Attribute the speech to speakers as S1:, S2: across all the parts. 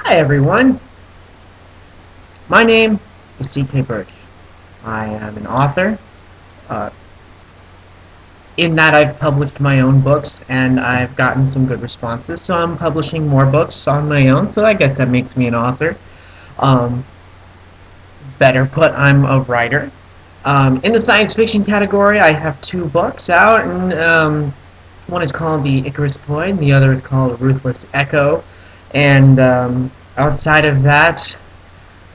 S1: Hi everyone, my name is C.K. Burch. I am an author, uh, in that I've published my own books and I've gotten some good responses, so I'm publishing more books on my own, so I guess that makes me an author. Um, Better put, I'm a writer. In the science fiction category, I have two books out, and one is called The Icarus Void, and the other is called Ruthless Echo. And outside of that,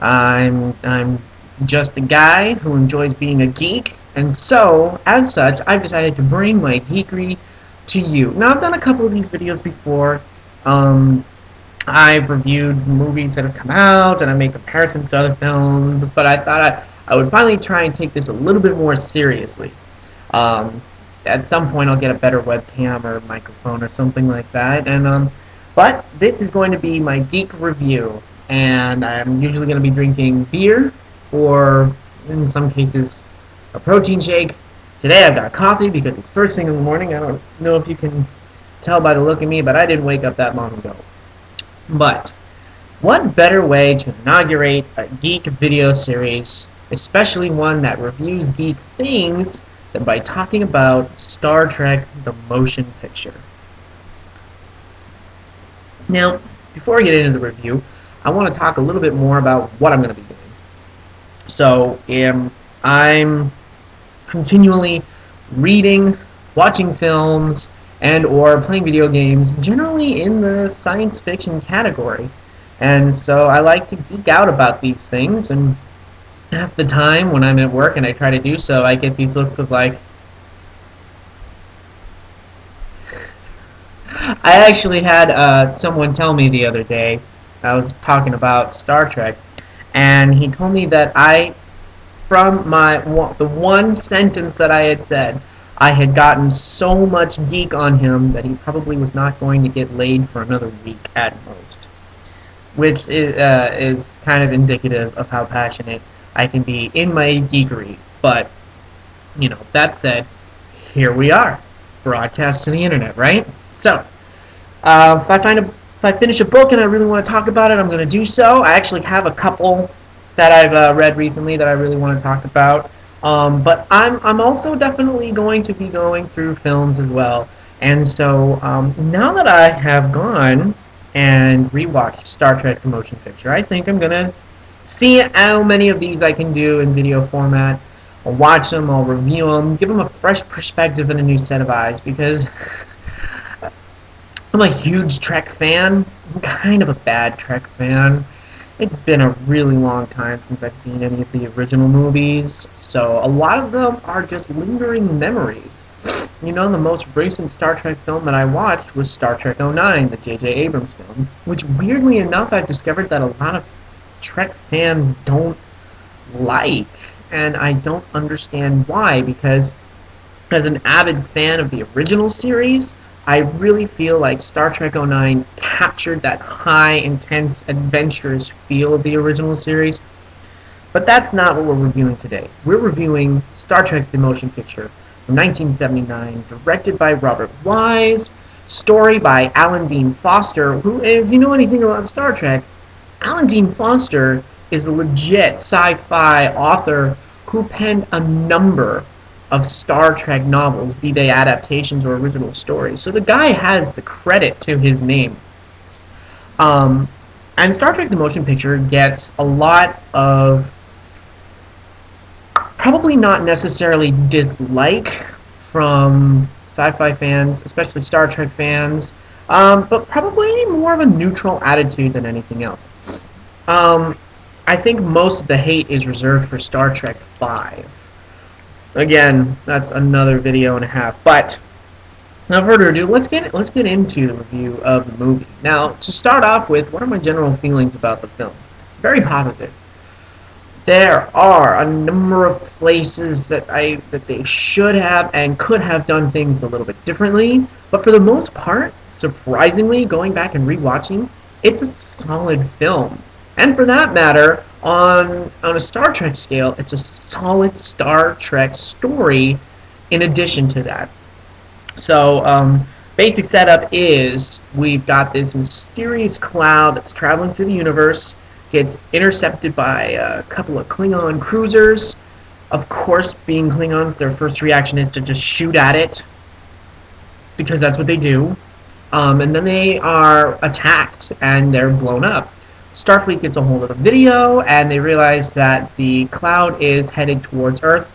S1: I'm just a guy who enjoys being a geek, and so, as such, I've decided to bring my geekery to you. Now, I've done a couple of these videos before. Um, I've reviewed movies that have come out, and I make comparisons to other films, but I thought I would finally try and take this a little bit more seriously. Um, at some point, I'll get a better webcam or microphone or something like that, but this is going to be my geek review, and I'm usually going to be drinking beer or, in some cases, a protein shake. Today I've got coffee because it's first thing in the morning. I don't know if you can tell by the look of me, but I didn't wake up that long ago. But what better way to inaugurate a geek video series, especially one that reviews geek things, than by talking about Star Trek the Motion Picture? Now, before I get into the review, I want to talk a little bit more about what I'm going to be doing. So, I'm continually reading, watching films, and or playing video games, generally in the science fiction category. And so I like to geek out about these things, and half the time when I'm at work and I try to do so, I get these looks of like, I actually had someone tell me the other day, I was talking about Star Trek, and he told me that from the one sentence that I had said, I had gotten so much geek on him that he probably was not going to get laid for another week at most, which is kind of indicative of how passionate I can be in my geekery. But, that said, here we are, broadcast to the internet, right? So, if I finish a book and I really want to talk about it, I'm going to do so. I actually have a couple that I've read recently that I really want to talk about. But I'm also definitely going to be going through films as well. And so now that I have gone and rewatched Star Trek The Motion Picture, I think I'm going to see how many of these I can do in video format. I'll watch them, I'll review them, give them a fresh perspective and a new set of eyes, because I'm a huge Trek fan. I'm kind of a bad Trek fan. It's been a really long time since I've seen any of the original movies, so a lot of them are just lingering memories. The most recent Star Trek film that I watched was Star Trek '09, the J.J. Abrams film, which weirdly enough I've discovered that a lot of Trek fans don't like, and I don't understand why, because as an avid fan of the original series, I really feel like Star Trek '09 captured that high, intense, adventurous feel of the original series. But that's not what we're reviewing today. We're reviewing Star Trek The Motion Picture from 1979, directed by Robert Wise, story by Alan Dean Foster, who, if you know anything about Star Trek, Alan Dean Foster is a legit sci-fi author who penned a number of Star Trek novels, be they adaptations or original stories. So the guy has the credit to his name. And Star Trek The Motion Picture gets a lot of probably not necessarily dislike from sci-fi fans, especially Star Trek fans, but probably more of a neutral attitude than anything else. I think most of the hate is reserved for Star Trek V. Again, that's another video and a half. But without further ado, let's get into the review of the movie. Now, to start off with, what are my general feelings about the film? Very positive. There are a number of places that they should have and could have done things a little bit differently, but for the most part, surprisingly, going back and rewatching, it's a solid film. And for that matter, on a Star Trek scale, it's a solid Star Trek story in addition to that. So, Basic setup is we've got this mysterious cloud that's traveling through the universe, gets intercepted by a couple of Klingon cruisers. Of course, being Klingons, their first reaction is to just shoot at it because that's what they do. And then they are attacked and they're blown up. Starfleet gets a hold of the video and they realize that the cloud is headed towards Earth.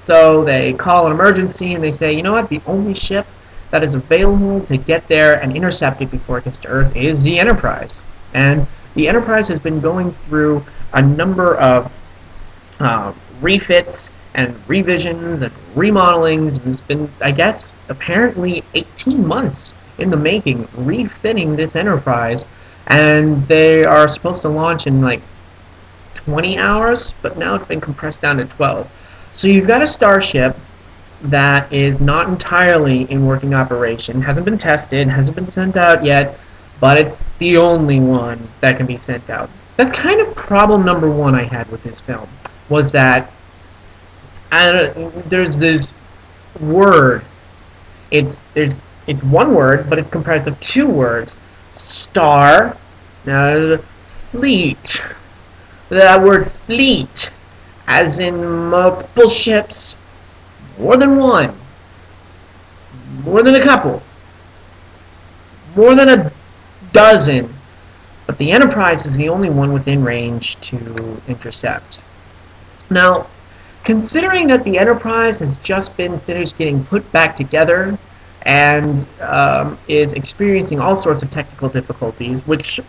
S1: So they call an emergency and they say, you know what, the only ship that is available to get there and intercept it before it gets to Earth is the Enterprise. And the Enterprise has been going through a number of refits and revisions and remodelings. And it's been, I guess, apparently 18 months in the making, refitting this Enterprise. And they are supposed to launch in like 20 hours, but now it's been compressed down to 12. So you've got a starship that is not entirely in working operation, hasn't been tested, hasn't been sent out yet, but it's the only one that can be sent out. That's kind of problem number one I had with this film, was that there's this word. It's one word, but it's comprised of two words. Star, fleet. That word fleet, as in multiple ships, more than one, more than a couple, more than a dozen, but the Enterprise is the only one within range to intercept. Now, considering that the Enterprise has just been finished getting put back together and is experiencing all sorts of technical difficulties, which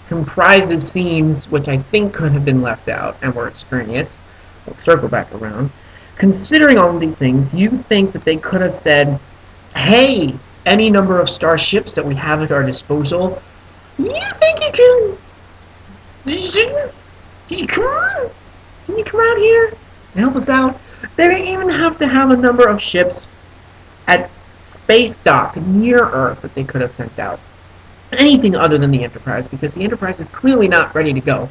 S1: comprises scenes which I think could have been left out and were extraneous. We'll circle back around. Considering all of these things, you think that they could have said, hey, any number of starships that we have at our disposal, you think you can come on? Can you come out here and help us out? They don't even have to have a number of ships at space dock near Earth that they could have sent out. Anything other than the Enterprise, because the Enterprise is clearly not ready to go.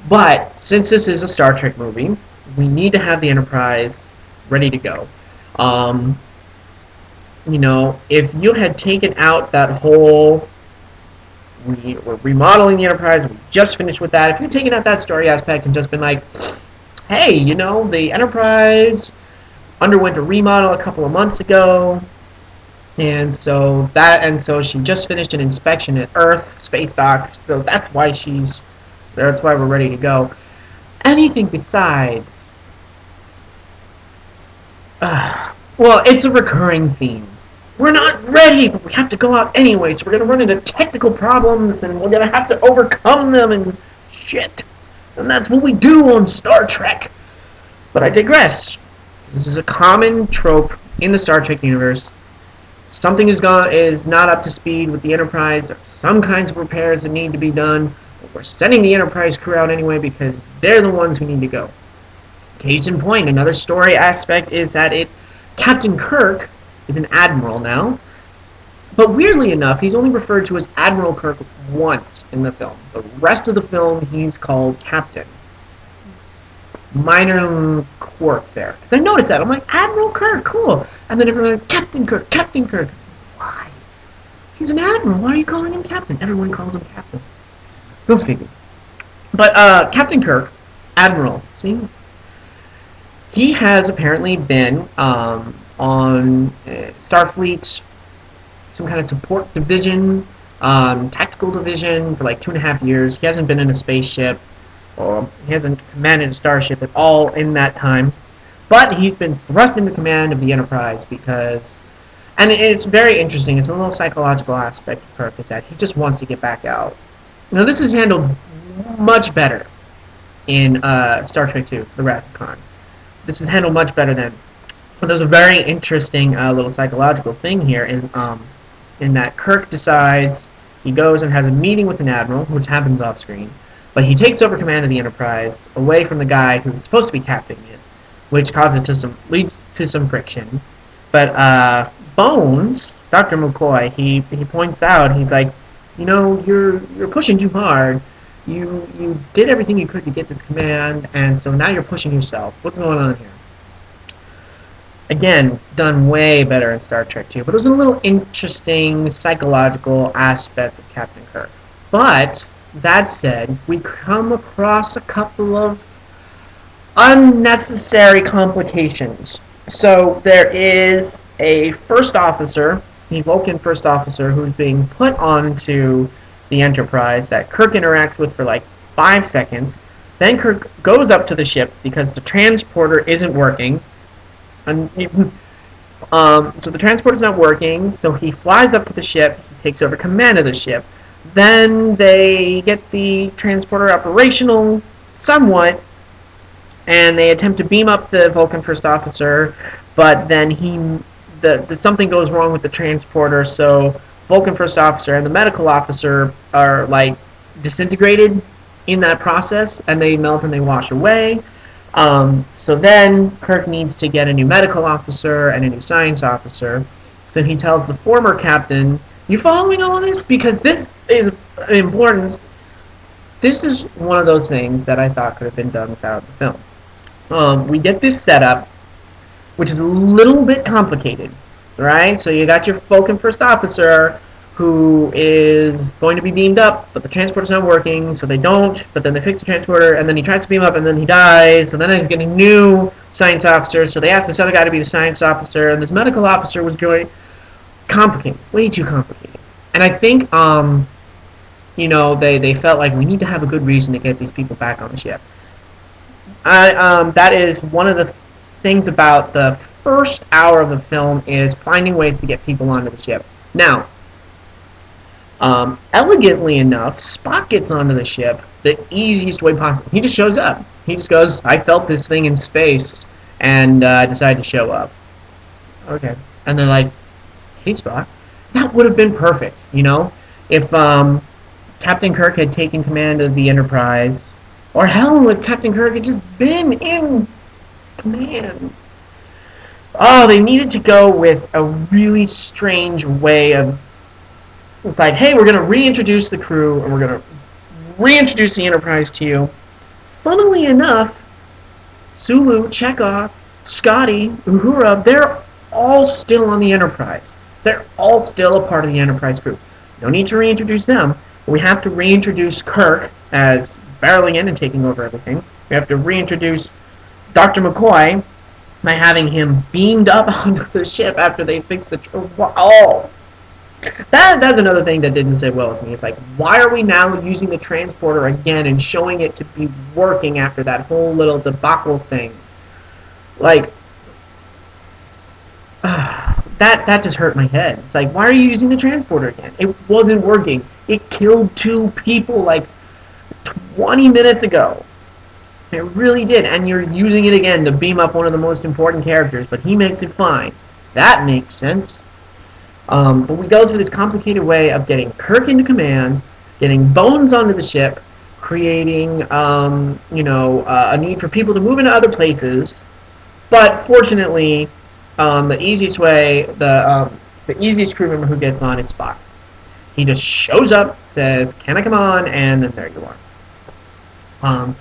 S1: But since this is a Star Trek movie, we need to have the Enterprise ready to go. If you had taken out that whole, we were remodeling the Enterprise, we just finished with that, if you had taken out that story aspect and just been like, hey, the Enterprise underwent a remodel a couple of months ago, and so she just finished an inspection at Earth space dock, so that's why we're ready to go. Anything besides, well, it's a recurring theme. We're not ready, but we have to go out anyway, so we're going to run into technical problems, and we're going to have to overcome them, and shit. And that's what we do on Star Trek. But I digress. This is a common trope in the Star Trek universe. Something is not up to speed with the Enterprise. There are some kinds of repairs that need to be done. But we're sending the Enterprise crew out anyway because they're the ones who need to go. Case in point, another story aspect is that Captain Kirk is an admiral now. But weirdly enough, he's only referred to as Admiral Kirk once in the film. The rest of the film, he's called Captain. Minor quirk there. Because I noticed that. I'm like, Admiral Kirk, cool. And then everyone's like, Captain Kirk, Captain Kirk. Why? He's an admiral. Why are you calling him Captain? Everyone calls him Captain. Go figure. But Captain Kirk, Admiral, see? He has apparently been on Starfleet, some kind of support division, tactical division for like 2.5 years. He hasn't been in a spaceship, or he hasn't commanded a starship at all in that time. But he's been thrust into command of the Enterprise because, and it's very interesting, it's a little psychological aspect of Kirk, is that he just wants to get back out. Now this is handled much better in Star Trek II, The Wrath of Khan. This is handled much better than, but there's a very interesting little psychological thing here in that Kirk decides, he goes and has a meeting with an admiral, which happens off screen, but he takes over command of the Enterprise away from the guy who's supposed to be captaining it, which leads to some friction. But Bones, Dr. McCoy, he points out, he's like, you're pushing too hard. You did everything you could to get this command, and so now you're pushing yourself. What's going on here? Again, done way better in Star Trek 2, but it was a little interesting psychological aspect of Captain Kirk. But that said, we come across a couple of unnecessary complications. So there is a first officer, the Vulcan first officer, who's being put onto the Enterprise that Kirk interacts with for like 5 seconds. Then Kirk goes up to the ship because the transporter isn't working. And so the transporter's not working, so he flies up to the ship, he takes over command of the ship. Then they get the transporter operational somewhat, and they attempt to beam up the Vulcan first officer, but then something goes wrong with the transporter, so Vulcan first officer and the medical officer are like disintegrated in that process, and they melt and they wash away. So then Kirk needs to get a new medical officer and a new science officer. So he tells the former captain, "You following all of this? Because this is important. This is one of those things that I thought could have been done without the film. We get this setup, which is a little bit complicated, right? So you got your Vulcan first officer who is going to be beamed up, but the transporter's not working, so they don't, but then they fix the transporter, and then he tries to beam up, and then he dies, so then they're getting new science officers, so they ask this other guy to be the science officer, and this medical officer was going complicated, way too complicated. And I think, they felt like we need to have a good reason to get these people back on the ship. That is one of the things about the first hour of the film is finding ways to get people onto the ship. Now, elegantly enough, Spock gets onto the ship the easiest way possible. He just shows up. He just goes, "I felt this thing in space, and decided to show up." Okay. And they're like, "Hey, Spock." That would have been perfect, if Captain Kirk had taken command of the Enterprise, or hell, if Captain Kirk had just been in command. Oh, they needed to go with a really strange way of, it's like, hey, we're going to reintroduce the crew, and we're going to reintroduce the Enterprise to you. Funnily enough, Sulu, Chekhov, Scotty, Uhura, they're all still on the Enterprise. They're all still a part of the Enterprise group. No need to reintroduce them. We have to reintroduce Kirk as barreling in and taking over everything. We have to reintroduce Dr. McCoy by having him beamed up onto the ship after they fix the... That's another thing that didn't sit well with me. It's like, why are we now using the transporter again and showing it to be working after that whole little debacle thing? Like, that just hurt my head. It's like, why are you using the transporter again? It wasn't working. It killed 2 people like 20 minutes ago. It really did. And you're using it again to beam up one of the most important characters, but he makes it fine. That makes sense. But we go through this complicated way of getting Kirk into command, getting Bones onto the ship, creating, a need for people to move into other places. But fortunately, the easiest crew member who gets on is Spock. He just shows up, says, "Can I come on?" And then there you are.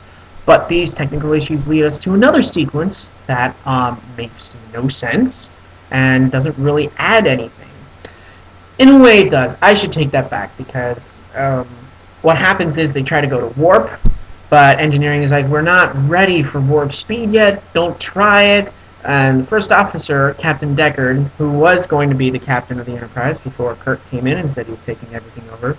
S1: But these technical issues lead us to another sequence that makes no sense and doesn't really add anything. In a way, it does. I should take that back because what happens is they try to go to warp, but engineering is like, "We're not ready for warp speed yet. Don't try it." And the first officer, Captain Deckard, who was going to be the captain of the Enterprise before Kirk came in and said he was taking everything over,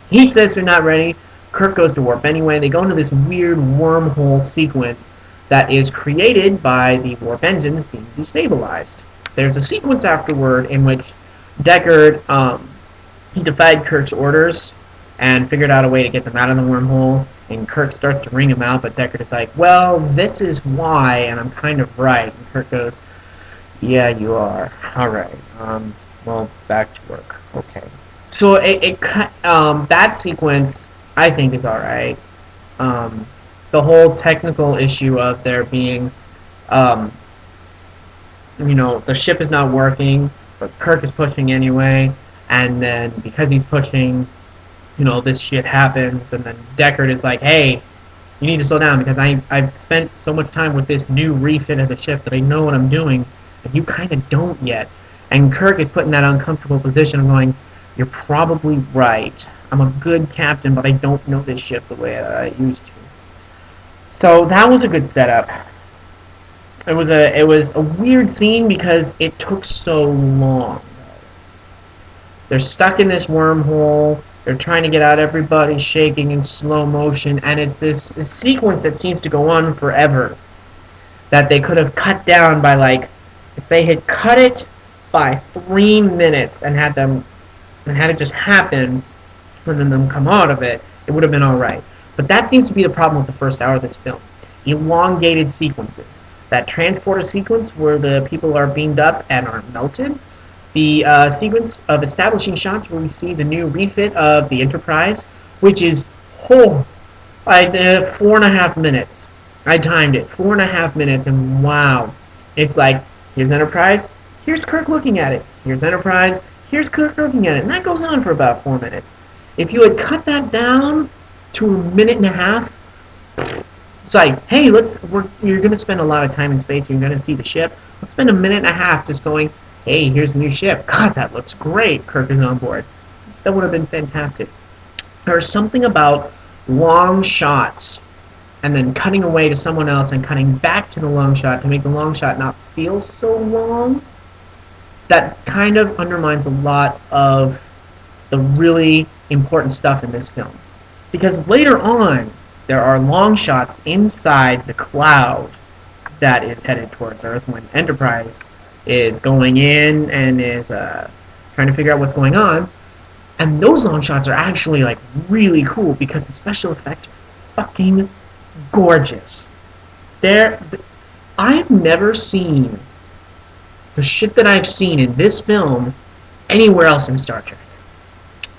S1: he says they're not ready. Kirk goes to warp anyway. They go into this weird wormhole sequence that is created by the warp engines being destabilized. There's a sequence afterward in which Deckard, he defied Kirk's orders and figured out a way to get them out of the wormhole, and Kirk starts to ring him out, but Deckard is like, "Well, this is why, and I'm kind of right." And Kirk goes, "Yeah, you are. All right. Well, back to work." Okay. So that sequence, I think, is all right. The whole technical issue of there being, the ship is not working, but Kirk is pushing anyway, and then because he's pushing, this shit happens, and then Deckard is like, "Hey, you need to slow down because I've spent so much time with this new refit of the ship that I know what I'm doing." and you kind of don't yet. And Kirk is put in that uncomfortable position of going, you're probably right. I'm a good captain, but I don't know this ship the way I used to. So that was a good setup. It was a weird scene because it took so long. They're stuck in this wormhole. They're trying to get out. Everybody's shaking in slow motion, and it's this sequence that seems to go on forever. That they could have cut down by like, if they had cut it by 3 minutes and had it just happen, and then them come out of it, it would have been all right. But that seems to be the problem with the first hour of this film. Elongated sequences. That transporter sequence where the people are beamed up and are melted. The sequence of establishing shots where we see the new refit of the Enterprise, which is, oh, 4.5 minutes. I timed it, 4.5 minutes, and wow. It's like, here's Enterprise, here's Kirk looking at it. Here's Enterprise, here's Kirk looking at it. And that goes on for about 4 minutes. If you had cut that down to a minute and a half, it's like, hey, you're going to spend a lot of time in space. You're going to see the ship. Let's spend a minute and a half just going, hey, here's the new ship. God, that looks great. Kirk is on board. That would have been fantastic. There's something about long shots and then cutting away to someone else and cutting back to the long shot to make the long shot not feel so long. That kind of undermines a lot of the really important stuff in this film. Because later on, there are long shots inside the cloud that is headed towards Earth when Enterprise is going in and is trying to figure out what's going on. And those long shots are actually like really cool because the special effects are fucking gorgeous. I've never seen the shit that I've seen in this film anywhere else in Star Trek.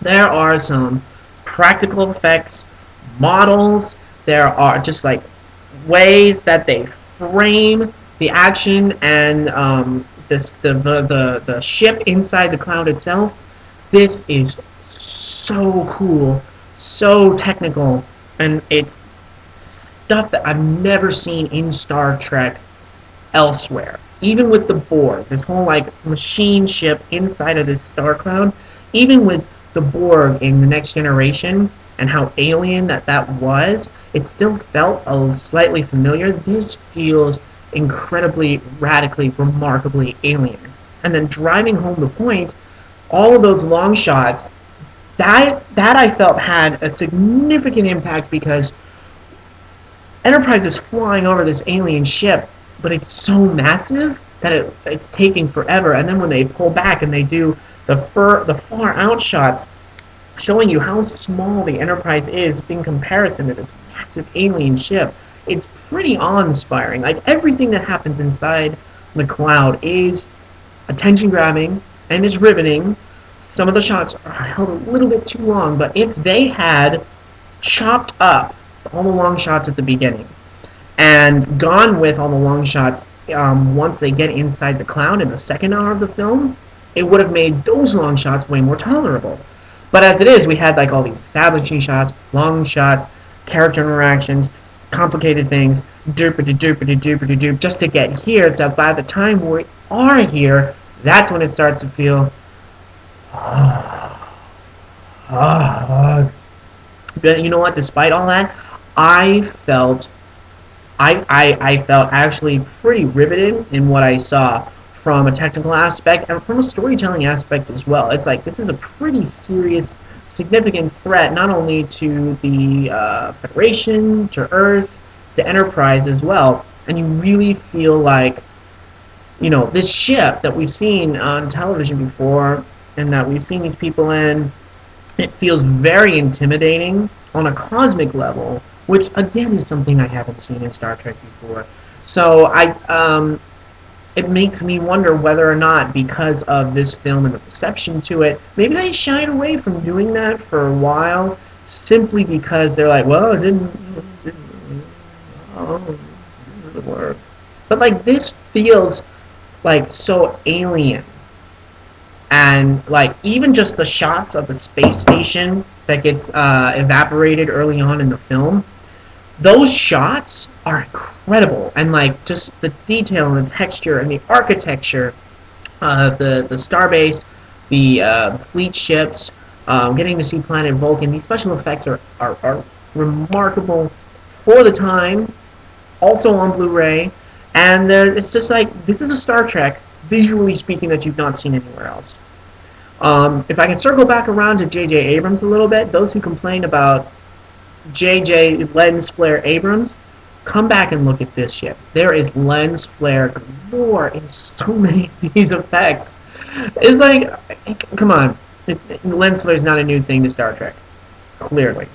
S1: There are some practical effects, models, there are just like ways that they frame the action and the ship inside the cloud itself. This is so cool, so technical, and it's stuff that I've never seen in Star Trek elsewhere. Even with the Borg, this whole like machine ship inside of this star cloud, even with the Borg in The Next Generation and how alien that was, it still felt slightly familiar. This feels incredibly, radically, remarkably alien. And then driving home the point, all of those long shots, that I felt had a significant impact because Enterprise is flying over this alien ship, but it's so massive that it's taking forever. And then when they pull back and they do the far out shots, showing you how small the Enterprise is in comparison to this massive alien ship, it's pretty awe-inspiring. Like everything that happens inside the cloud is attention-grabbing and is riveting. Some of the shots are held a little bit too long, but if they had chopped up all the long shots at the beginning and gone with all the long shots once they get inside the cloud in the second hour of the film, it would have made those long shots way more tolerable. But as it is, we had like all these establishing shots, long shots, character interactions, complicated things, doop just to get here. So by the time we are here, that's when it starts to feel but you know what? Despite all that, I felt actually pretty riveted in what I saw from a technical aspect and from a storytelling aspect as well. It's like this is a pretty serious, significant threat not only to the Federation, to Earth, to Enterprise as well. And you really feel like, you know, this ship that we've seen on television before and that we've seen these people in, it feels very intimidating on a cosmic level, which again is something I haven't seen in Star Trek before. So it makes me wonder whether or not, because of this film and the reception to it, maybe they shied away from doing that for a while, simply because they're like, well, it didn't work. But like this feels like so alien. And like even just the shots of the space station that gets evaporated early on in the film, Those shots are incredible, and like just the detail and the texture and the architecture, the starbase, the fleet ships, getting to see planet Vulcan. These special effects are remarkable for the time. Also on Blu-ray, and it's just like this is a Star Trek, visually speaking, that you've not seen anywhere else. If I can circle back around to J.J. Abrams a little bit, those who complain about J.J. lens flare Abrams, come back and look at this shit. There is lens flare galore in so many of these effects. It's like, come on, lens flare is not a new thing to Star Trek, clearly.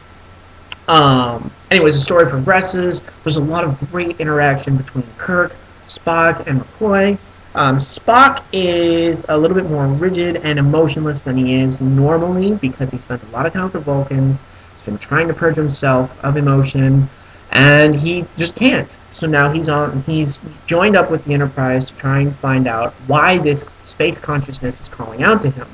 S1: Anyways, the story progresses. There's a lot of great interaction between Kirk, Spock, and McCoy. Spock is a little bit more rigid and emotionless than he is normally because he spent a lot of time with the Vulcans. He's been trying to purge himself of emotion, and he just can't. So now he's joined up with the Enterprise to try and find out why this space consciousness is calling out to him,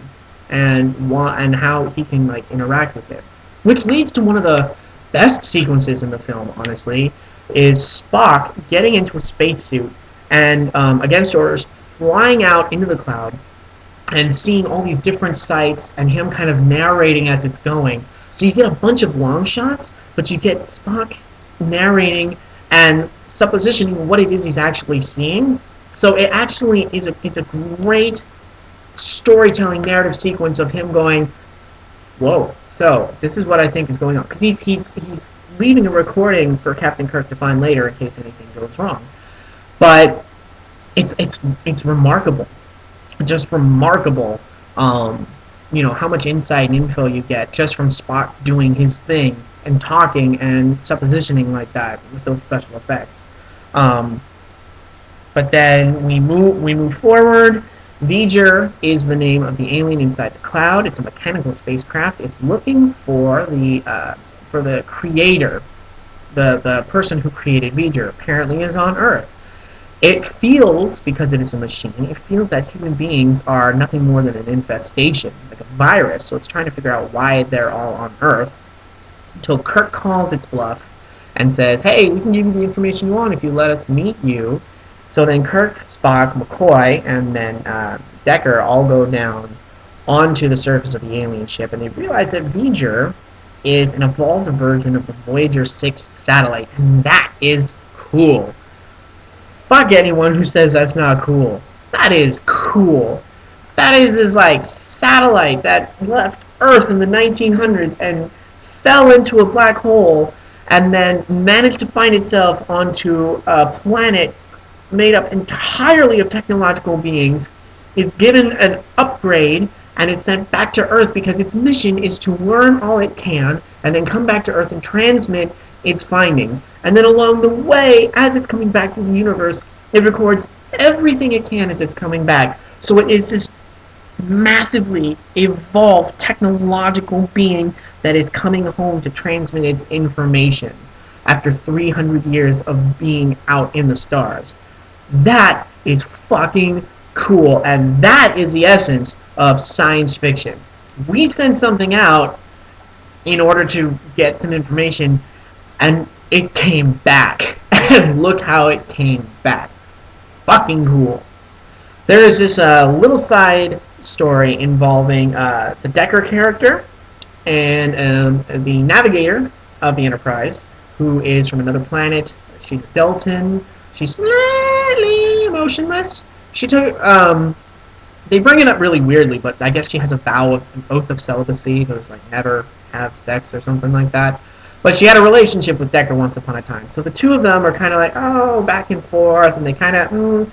S1: and how he can like interact with it. Which leads to one of the best sequences in the film, honestly, is Spock getting into a spacesuit and, against orders, flying out into the cloud and seeing all these different sights and him kind of narrating as it's going. So you get a bunch of long shots, but you get Spock narrating and suppositioning what it is he's actually seeing. So it actually is it's a great storytelling narrative sequence of him going, whoa, so this is what I think is going on, because he's leaving a recording for Captain Kirk to find later in case anything goes wrong. But it's remarkable, just remarkable. How much insight and info you get just from Spock doing his thing and talking and suppositioning like that with those special effects. But then we move forward. V'ger is the name of the alien inside the cloud. It's a mechanical spacecraft. It's looking for the creator, the person who created V'ger. Apparently is on Earth. It feels, because it is a machine, it feels that human beings are nothing more than an infestation, like a virus. So it's trying to figure out why they're all on Earth. Until Kirk calls its bluff and says, "Hey, we can give you the information you want if you let us meet you." So then Kirk, Spock, McCoy, and then Decker all go down onto the surface of the alien ship, and they realize that V'ger is an evolved version of the Voyager 6 satellite, and that is cool. Fuck anyone who says that's not cool. That is cool. That is this like satellite that left Earth in the 1900s and fell into a black hole and then managed to find itself onto a planet made up entirely of technological beings, is given an upgrade, and is sent back to Earth because its mission is to learn all it can and then come back to Earth and transmit its findings. And then along the way, as it's coming back through the universe, it records everything it can as it's coming back. So it is this massively evolved technological being that is coming home to transmit its information after 300 years of being out in the stars. That is fucking cool, and that is the essence of science fiction. We send something out in order to get some information, and it came back. And look how it came back. Fucking cool. There is this little side story involving the Decker character and the navigator of the Enterprise, who is from another planet. She's a Deltan. She's slightly emotionless. She took. They bring it up really weirdly, but I guess she has a vow of an oath of celibacy. There's like never have sex or something like that. But she had a relationship with Decker once upon a time. So the two of them are kind of like, oh, back and forth, and they kind of.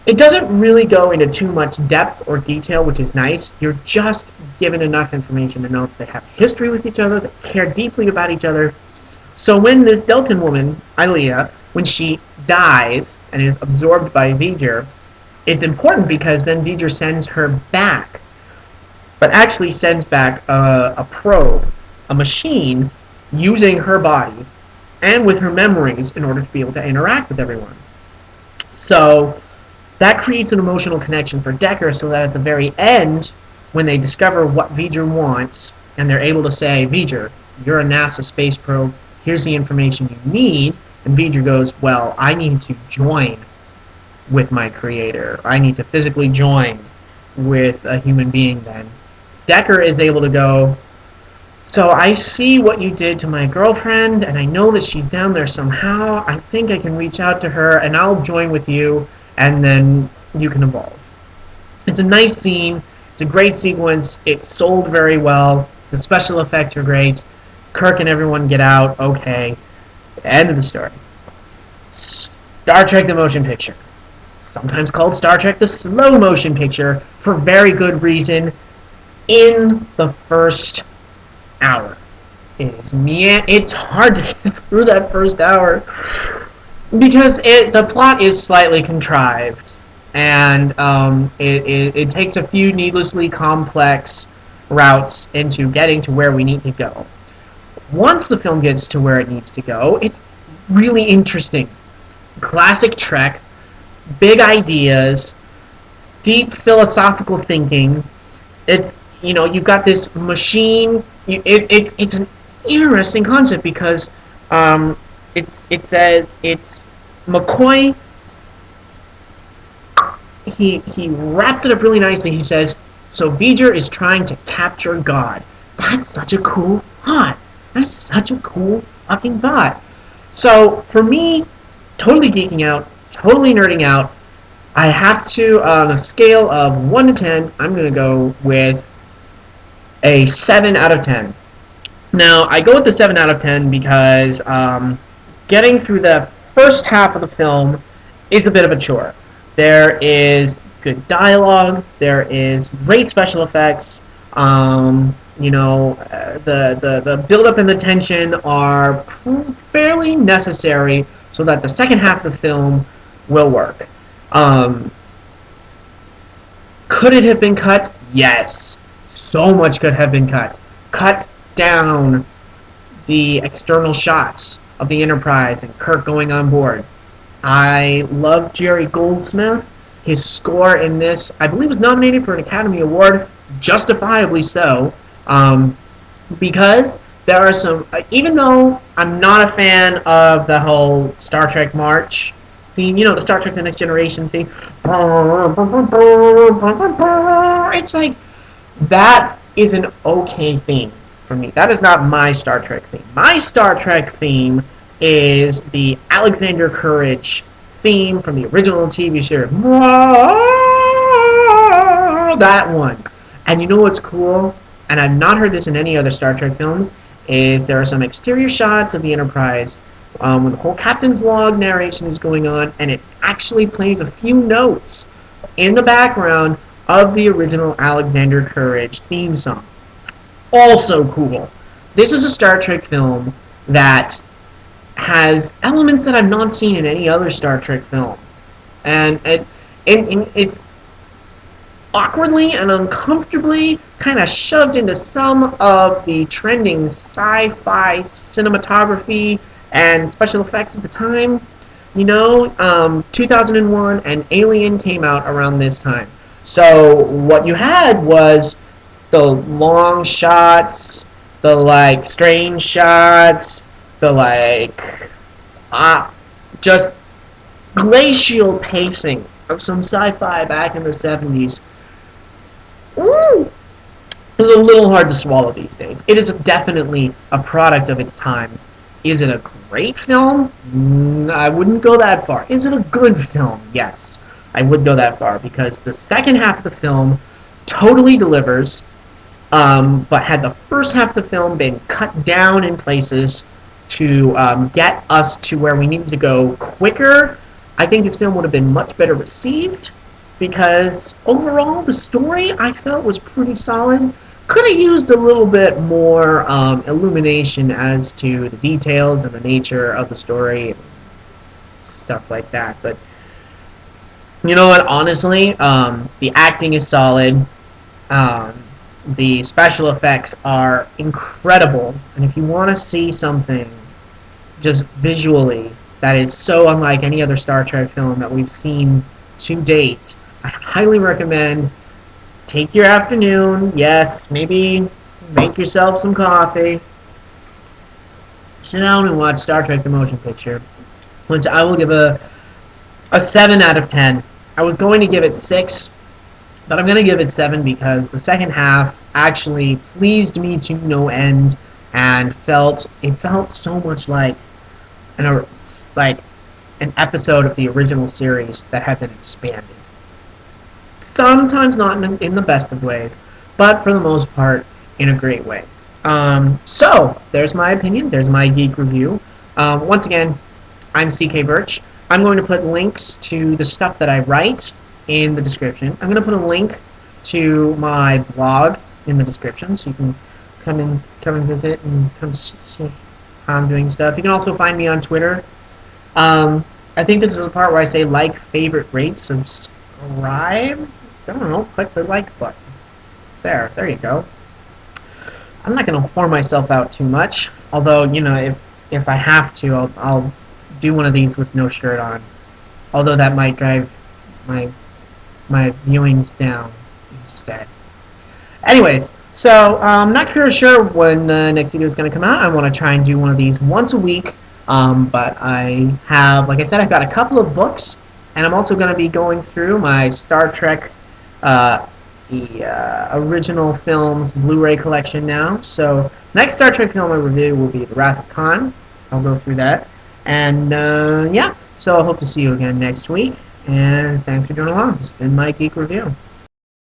S1: It doesn't really go into too much depth or detail, which is nice. You're just given enough information to know that they have history with each other, that care deeply about each other. So when this Deltan woman, Ilea, when she dies and is absorbed by V'ger, it's important because then V'ger sends her back, but actually sends back a probe, a machine, using her body and with her memories in order to be able to interact with everyone. So that creates an emotional connection for Decker, so that at the very end, when they discover what V'ger wants, and they're able to say, V'ger, you're a NASA space probe, Here's the information you need. And V'ger goes, well, I need to join with my creator. I need to physically join with a human being then. Decker is able to go, so I see what you did to my girlfriend, and I know that she's down there somehow. I think I can reach out to her, and I'll join with you, and then you can evolve. It's a nice scene. It's a great sequence. It's sold very well. The special effects are great. Kirk and everyone get out. Okay. End of the story. Star Trek the Motion Picture. Sometimes called Star Trek the Slow Motion Picture for very good reason. In the first hour. It's hard to get through that first hour because the plot is slightly contrived, and it takes a few needlessly complex routes into getting to where we need to go. Once the film gets to where it needs to go, it's really interesting. Classic Trek, big ideas, deep philosophical thinking. It's you've got this machine. It's an interesting concept because it's McCoy. He wraps it up really nicely. He says, "So V'ger is trying to capture God." That's such a cool thought. That's such a cool fucking thought. So for me, totally geeking out, totally nerding out. I have to, on a scale of 1 to 10, I'm going to go with a 7 out of 10. Now, I go with the 7 out of 10 because getting through the first half of the film is a bit of a chore. There is good dialogue, there is great special effects, the build-up and the tension are fairly necessary so that the second half of the film will work. Could it have been cut? Yes. So much could have been cut. Cut down the external shots of the Enterprise and Kirk going on board. I love Jerry Goldsmith. His score in this, I believe, was nominated for an Academy Award, justifiably so, because there are some, even though I'm not a fan of the whole Star Trek March theme, the Star Trek The Next Generation theme, it's like, that is an okay theme for me. That is not my Star Trek theme. My Star Trek theme is the Alexander Courage theme from the original TV series. That one. And you know what's cool? And I've not heard this in any other Star Trek films, is there are some exterior shots of the Enterprise when the whole captain's log narration is going on, and it actually plays a few notes in the background of the original Alexander Courage theme song. Also cool. This is a Star Trek film that has elements that I've not seen in any other Star Trek film. And it's awkwardly and uncomfortably kind of shoved into some of the trending sci-fi cinematography and special effects at the time. 2001 and Alien came out around this time. So what you had was the long shots, the strange shots, the just glacial pacing of some sci-fi back in the 70s. Ooh! It was a little hard to swallow these days. It is definitely a product of its time. Is it a great film? I wouldn't go that far. Is it a good film? Yes, I would go that far, because the second half of the film totally delivers, but had the first half of the film been cut down in places to get us to where we needed to go quicker, I think this film would have been much better received, because overall the story I felt was pretty solid. Could have used a little bit more illumination as to the details and the nature of the story, and stuff like that. But you know what? Honestly, the acting is solid. The special effects are incredible, and if you want to see something just visually that is so unlike any other Star Trek film that we've seen to date, I highly recommend. Take your afternoon, yes, maybe make yourself some coffee, sit down and watch Star Trek: The Motion Picture, which I will give a 7 out of 10. I was going to give it 6, but I'm going to give it 7 because the second half actually pleased me to no end, and felt so much an like an episode of the original series that had been expanded. Sometimes not in the best of ways, but for the most part, in a great way. So, there's my opinion. There's my geek review. Once again, I'm CK Burch. I'm going to put links to the stuff that I write in the description. I'm going to put a link to my blog in the description, so you can come and visit and come see how I'm doing stuff. You can also find me on Twitter. I think this is the part where I say like, favorite, rate, subscribe. I don't know. Click the like button. There you go. I'm not going to pour myself out too much. Although, if I have to, I'll do one of these with no shirt on. Although that might drive my my viewings down instead. Anyways, so I'm not sure when the next video is going to come out. I want to try and do one of these once a week. But I have, like I said, I've got a couple of books, and I'm also going to be going through my Star Trek, the original films Blu-ray collection now. So next Star Trek film I review will be The Wrath of Khan. I'll go through that. And yeah, so I hope to see you again next week. And thanks for joining along. This has been my Geek Review.